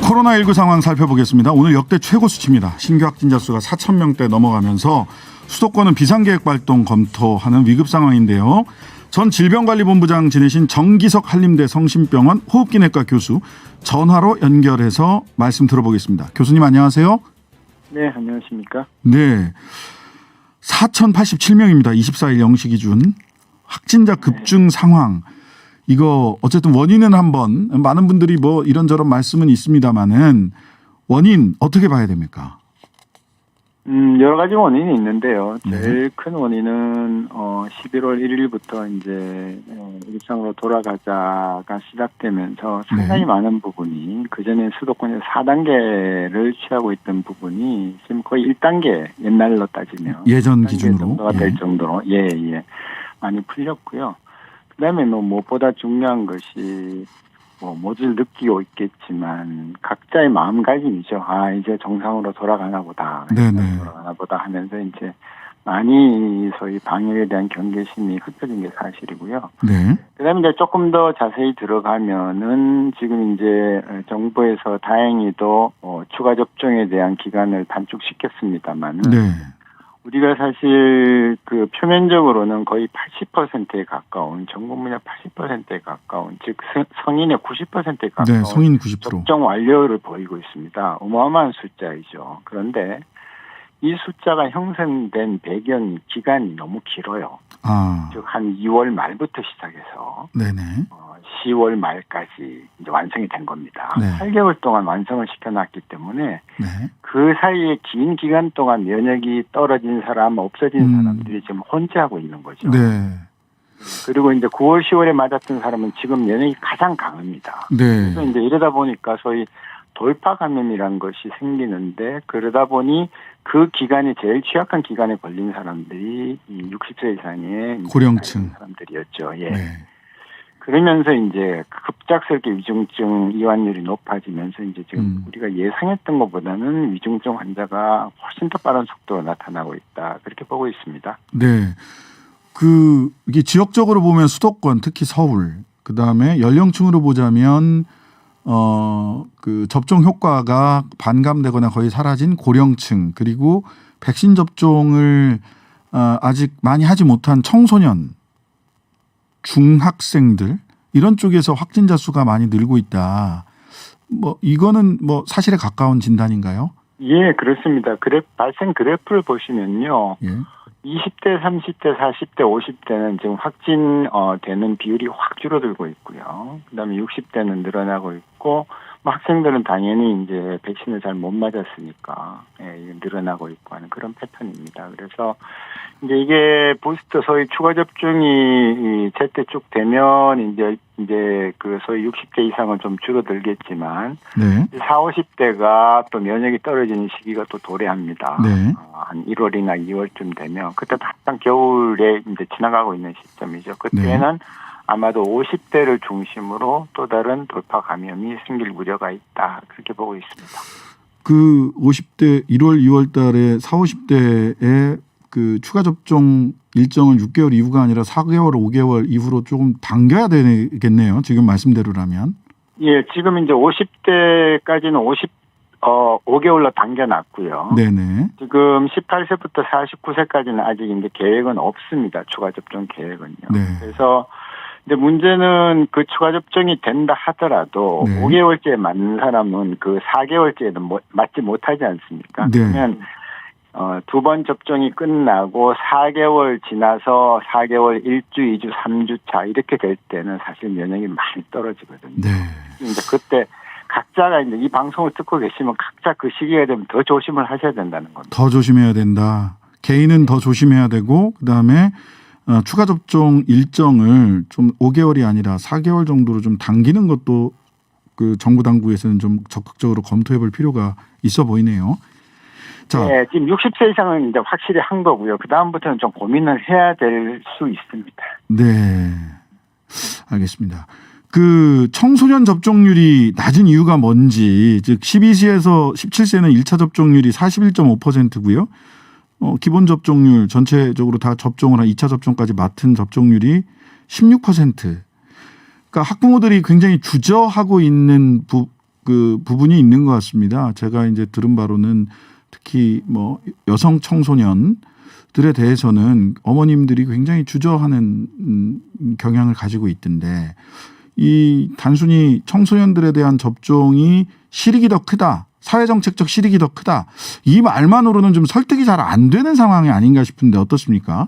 코로나19 상황 살펴보겠습니다. 오늘 역대 최고 수치입니다. 신규 확진자 수가 4,000명대 넘어가면서 수도권은 비상계획 발동 검토하는 위급 상황인데요. 전 질병관리본부장 지내신 정기석 한림대 성심병원 호흡기내과 교수 전화로 연결해서 말씀 들어보겠습니다. 교수님 안녕하세요. 네, 안녕하십니까. 네, 4,087명입니다. 24일 0시 기준. 확진자 급증 상황. 이거 어쨌든 원인은 한번 많은 분들이 뭐 이런저런 말씀은 있습니다만은 원인 어떻게 봐야 됩니까? 여러 가지 원인이 있는데요. 네. 제일 큰 원인은 11월 1일부터 이제 일상으로 돌아가자가 시작되면서 상당히 네. 많은 부분이 그전에 수도권에서 4단계를 취하고 있던 부분이 지금 거의 1단계 옛날로 따지면 예전 1단계 기준으로 정도가 될 정도로 많이 풀렸고요. 그다음에 무엇보다 중요한 것이 모두들 느끼고 있겠지만 각자의 마음가짐이죠. 이제 정상으로 돌아가나 보다. 네네. 돌아가나 보다 하면서 이제 많이 소위 방역에 대한 경계심이 흩어진 게 사실이고요. 네. 그다음에 이제 조금 더 자세히 들어가면은 지금 이제 정부에서 다행히도 추가 접종에 대한 기간을 단축시켰습니다만은 네. 우리가 사실 그 표면적으로는 거의 80%에 가까운 전 국민의 80%에 가까운 즉 성인의 90%에 가까운 네, 성인 90%. 접종 완료를 보이고 있습니다. 어마어마한 숫자이죠. 그런데 이 숫자가 형성된 배경 기간이 너무 길어요. 즉 한 2월 말부터 시작해서 네네. 10월 말까지 이제 완성이 된 겁니다. 네. 8개월 동안 완성을 시켜놨기 때문에 네. 그 사이에 긴 기간 동안 면역이 떨어진 사람, 없어진 사람들이 지금 혼재하고 있는 거죠. 네. 그리고 이제 9월, 10월에 맞았던 사람은 지금 면역이 가장 강합니다. 네. 그래서 이제 이러다 보니까 소위 돌파 감염이라는 것이 생기는데 그러다 보니 그 기간이 제일 취약한 기간에 걸린 사람들이 60세 이상의 고령층 사람들이었죠. 네. 그러면서 이제 급작스럽게 위중증 이완율이 높아지면서 이제 지금 우리가 예상했던 것보다는 위중증 환자가 훨씬 더 빠른 속도로 나타나고 있다. 그렇게 보고 있습니다. 네. 이게 지역적으로 보면 수도권 특히 서울 그다음에 연령층으로 보자면 그 접종 효과가 반감되거나 거의 사라진 고령층 그리고 백신 접종을 아직 많이 하지 못한 청소년 중학생들 이런 쪽에서 확진자 수가 많이 늘고 있다. 이거는 사실에 가까운 진단인가요? 예, 그렇습니다. 발생 그래프를 보시면요. 예. 20대, 30대, 40대, 50대는 지금 확진 되는 비율이 확 줄어들고 있고요. 그다음에 60대는 늘어나고 있고 학생들은 당연히 이제 백신을 잘 못 맞았으니까 늘어나고 있고 하는 그런 패턴입니다. 그래서 이제 이게 부스터 소위 추가 접종이 제때 쭉 되면 이제 그 소위 60대 이상은 좀 줄어들겠지만 네. 40, 50대가 또 면역이 떨어지는 시기가 또 도래합니다. 네. 한 1월이나 2월쯤 되면 그때도 한창 겨울에 이제 지나가고 있는 시점이죠. 그때는 아마도 50대를 중심으로 또 다른 돌파 감염이 생길 우려가 있다. 그렇게 보고 있습니다. 그 50대 1월, 2월 달에 40, 50대에 그 추가 접종 일정을 6개월 이후가 아니라 4개월, 5개월 이후로 조금 당겨야 되겠네요. 지금 말씀대로라면. 예, 지금 이제 50대까지는 5개월로 당겨놨고요. 네네. 지금 18세부터 49세까지는 아직 이제 계획은 없습니다. 추가 접종 계획은요. 네. 그래서 근데 문제는 그 추가 접종이 된다 하더라도 5개월째에 맞는 사람은 그 4개월째에도 맞지 못하지 않습니까? 네. 그러면 두 번 접종이 끝나고 4개월 지나서 4개월 1주, 2주, 3주 차 이렇게 될 때는 사실 면역이 많이 떨어지거든요. 네. 이제 그때 각자가 이제 이 방송을 듣고 계시면 각자 그 시기가 되면 더 조심을 하셔야 된다는 겁니다. 더 조심해야 된다. 개인은 더 조심해야 되고 그다음에 추가 접종 일정을 좀 5개월이 아니라 4개월 정도로 좀 당기는 것도 그 정부 당국에서는 좀 적극적으로 검토해 볼 필요가 있어 보이네요. 자. 네, 지금 60세 이상은 이제 확실히 한 거고요. 그 다음부터는 좀 고민을 해야 될 수 있습니다. 네, 알겠습니다. 그 청소년 접종률이 낮은 이유가 뭔지, 즉 12세에서 17세는 1차 접종률이 41.5%고요. 기본 접종률 전체적으로 다 접종을 한 2차 접종까지 맡은 접종률이 16%. 그러니까 학부모들이 굉장히 주저하고 있는 그 부분이 있는 것 같습니다. 제가 이제 들은 바로는 특히 뭐 여성 청소년들에 대해서는 어머님들이 굉장히 주저하는 경향을 가지고 있던데 이 단순히 청소년들에 대한 접종이 실익이 더 크다. 사회정책적 실익이 더 크다. 이 말만으로는 좀 설득이 잘 안 되는 상황이 아닌가 싶은데 어떻습니까?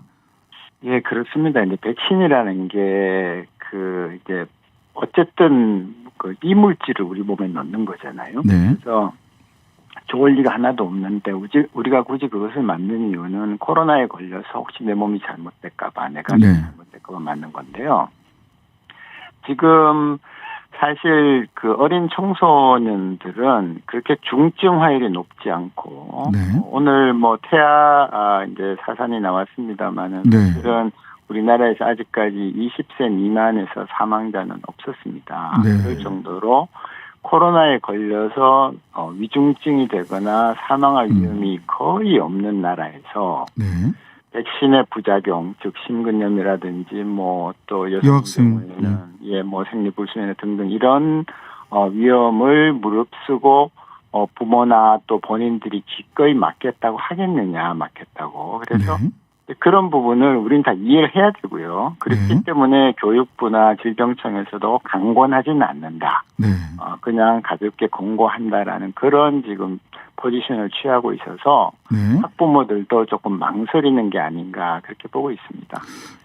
예, 그렇습니다. 이제 백신이라는 게 이제 어쨌든 그 이물질을 우리 몸에 넣는 거잖아요. 네. 그래서 좋을 리가 하나도 없는데 우리가 굳이 그것을 만든 이유는 코로나에 걸려서 혹시 내 몸이 잘못될까봐 내가 네. 잘못될까봐 만든 건데요. 지금 사실 그 어린 청소년들은 그렇게 중증 화율이 높지 않고 네. 오늘 뭐 태아 이제 사산이 나왔습니다만은 네. 사실은 우리나라에서 아직까지 20세 미만에서 사망자는 없었습니다. 네. 그럴 정도로 코로나에 걸려서 위중증이 되거나 사망할 위험이 거의 없는 나라에서 네. 백신의 부작용, 즉 심근염이라든지 뭐 또 여성 여학생, 경우에는 뭐 생리불순이나 등등 이런 위험을 무릅쓰고 부모나 또 본인들이 기꺼이 맡겠다고 하겠느냐, 맡겠다고. 그래서 네. 그런 부분을 우리는 다 이해를 해야 되고요. 그렇기 네. 때문에 교육부나 질병청에서도 강권하지는 않는다. 네. 그냥 가볍게 권고한다라는 그런 지금 포지션을 취하고 있어서 네. 학부모들도 조금 망설이는 게 아닌가 그렇게 보고 있습니다.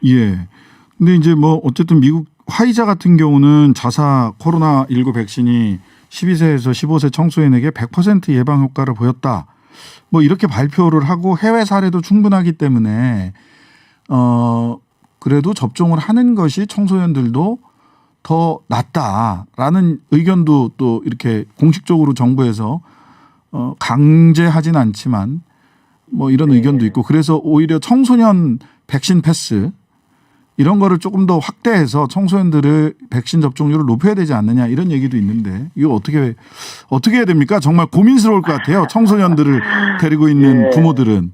예. 근데 이제 뭐 어쨌든 미국 화이자 같은 경우는 자사 코로나19 백신이 12세에서 15세 청소년에게 100% 예방 효과를 보였다. 뭐 이렇게 발표를 하고 해외 사례도 충분하기 때문에 그래도 접종을 하는 것이 청소년들도 더 낫다라는 의견도 또 이렇게 공식적으로 정부에서 강제하진 않지만 뭐 이런 의견도 있고 그래서 오히려 청소년 백신 패스 이런 거를 조금 더 확대해서 청소년들을 백신 접종률을 높여야 되지 않느냐 이런 얘기도 있는데 이거 어떻게 해야 됩니까? 정말 고민스러울 것 같아요. 청소년들을 데리고 있는 예. 부모들은.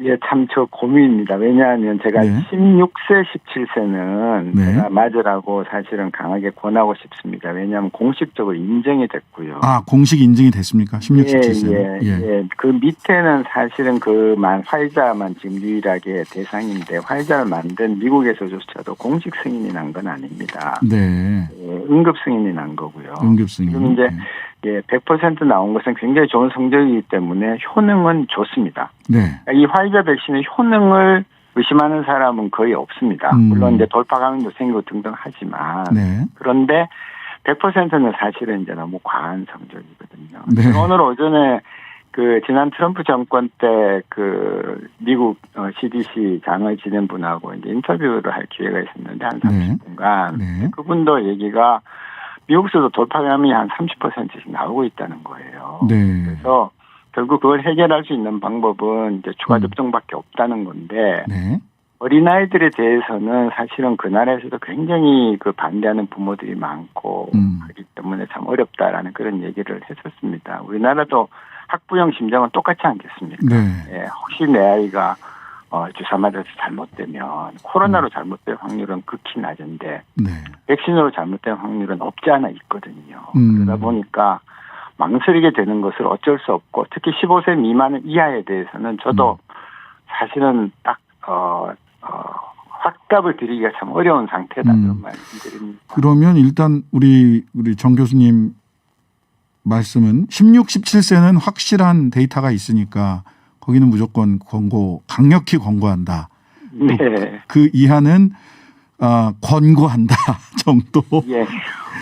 예, 참 저 고민입니다. 왜냐하면 제가 네. 16세, 17세는 네. 제가 맞으라고 사실은 강하게 권하고 싶습니다. 왜냐하면 공식적으로 인정이 됐고요. 아, 공식 인증이 됐습니까? 16, 17세는. 예. 그 밑에는 사실은 그만 화이자만 지금 유일하게 대상인데 화이자를 만든 미국에서조차도 공식 승인이 난 건 아닙니다. 네. 응급 승인이 난 거고요. 응급 승인. 지금 이제 100% 나온 것은 굉장히 좋은 성적이기 때문에 효능은 좋습니다. 네. 이 화이자 백신의 효능을 의심하는 사람은 거의 없습니다. 물론 이제 돌파 감염도 생기고 등등 하지만 네. 그런데 100%는 사실은 이제 너무 과한 성적이거든요. 네. 오늘 오전에 그 지난 트럼프 정권 때 그 미국 CDC 장을 지낸 분하고 이제 인터뷰를 할 기회가 있었는데 한 30분간 네. 그분도 얘기가 미국에서도 돌파 감염이 한 30%씩 나오고 있다는 거예요. 네. 그래서 결국 그걸 해결할 수 있는 방법은 이제 추가 접종밖에 없다는 건데 네. 어린아이들에 대해서는 사실은 그 나라에서도 굉장히 그 반대하는 부모들이 많고 하기 때문에 참 어렵다라는 그런 얘기를 했었습니다. 우리나라도 학부형 심정은 똑같지 않겠습니까? 네. 예, 혹시 내 아이가 주사 맞아서 잘못되면 코로나로 잘못될 확률은 극히 낮은데 네. 백신으로 잘못된 확률은 없지 않아 있거든요. 그러다 보니까 망설이게 되는 것을 어쩔 수 없고 특히 15세 미만 이하에 대해서는 저도 사실은 딱 확답을 드리기가 참 어려운 상태다 그런 말씀드립니다. 그러면 일단 우리 정 교수님 말씀은 16, 17세는 확실한 데이터가 있으니까 거기는 무조건 강력히 권고한다. 네. 그 이하는 권고한다 정도. 예.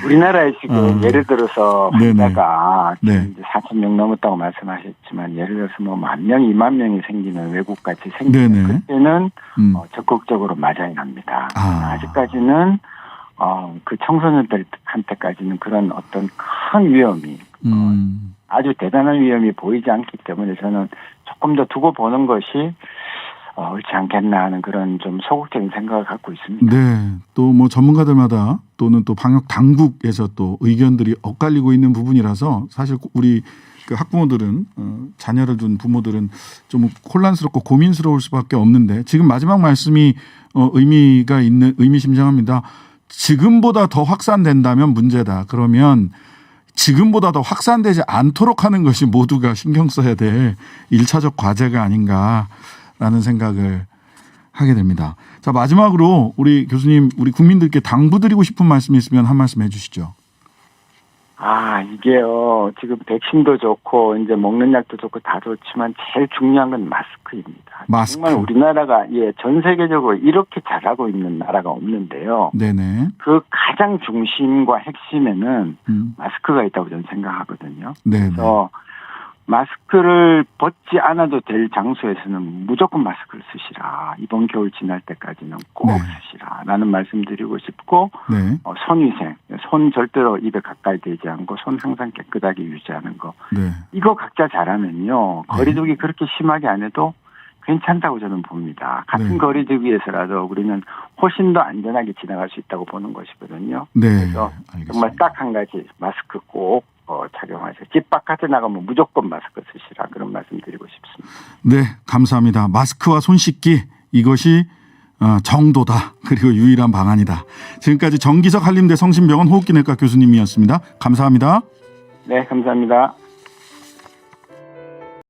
우리나라에 지금 예를 들어서 환자가 네. 4,000명 넘었다고 말씀하셨지만 예를 들어서 뭐 10,000명, 20,000명이 생기는 외국같이 생기는 그때는 적극적으로 맞아야 합니다. 아직까지는 그 청소년들한테까지는 그런 어떤 큰 위험이 아주 대단한 위험이 보이지 않기 때문에 저는 조금 더 두고 보는 것이 옳지 않겠나 하는 그런 좀 소극적인 생각을 갖고 있습니다. 네. 또 뭐 전문가들마다 또는 또 방역 당국에서 또 의견들이 엇갈리고 있는 부분이라서 사실 우리 그 학부모들은 자녀를 둔 부모들은 좀 혼란스럽고 고민스러울 수밖에 없는데 지금 마지막 말씀이 의미심장합니다. 지금보다 더 확산된다면 문제다. 그러면 지금보다 더 확산되지 않도록 하는 것이 모두가 신경 써야 될 1차적 과제가 아닌가라는 생각을 하게 됩니다. 자, 마지막으로 우리 교수님, 우리 국민들께 당부드리고 싶은 말씀 있으면 한 말씀 해주시죠. 이게요. 지금 백신도 좋고 이제 먹는 약도 좋고 다 좋지만 제일 중요한 건 마스크입니다. 마스크. 정말 우리나라가 전 세계적으로 이렇게 잘하고 있는 나라가 없는데요. 네네. 그 가장 중심과 핵심에는 마스크가 있다고 저는 생각하거든요. 네네. 그래서 마스크를 벗지 않아도 될 장소에서는 무조건 마스크를 쓰시라. 이번 겨울 지날 때까지는 꼭 네. 쓰시라라는 말씀드리고 싶고 네. 손위생, 손 절대로 입에 가까이 대지 않고 손 항상 깨끗하게 유지하는 거. 네. 이거 각자 잘하면요. 거리두기 그렇게 심하게 안 해도 괜찮다고 저는 봅니다. 같은 네. 거리두기에서라도 우리는 훨씬 더 안전하게 지나갈 수 있다고 보는 것이거든요. 네. 그래서 알겠습니다. 정말 딱 한 가지 마스크 꼭 착용하세요. 집 바깥에 나가면 무조건 마스크 쓰시라 그런 말씀 드리고 싶습니다. 네, 감사합니다. 마스크와 손 씻기 이것이 정도다. 그리고 유일한 방안이다. 지금까지 정기석 한림대 성심병원 호흡기내과 교수님이었습니다. 감사합니다. 네, 감사합니다.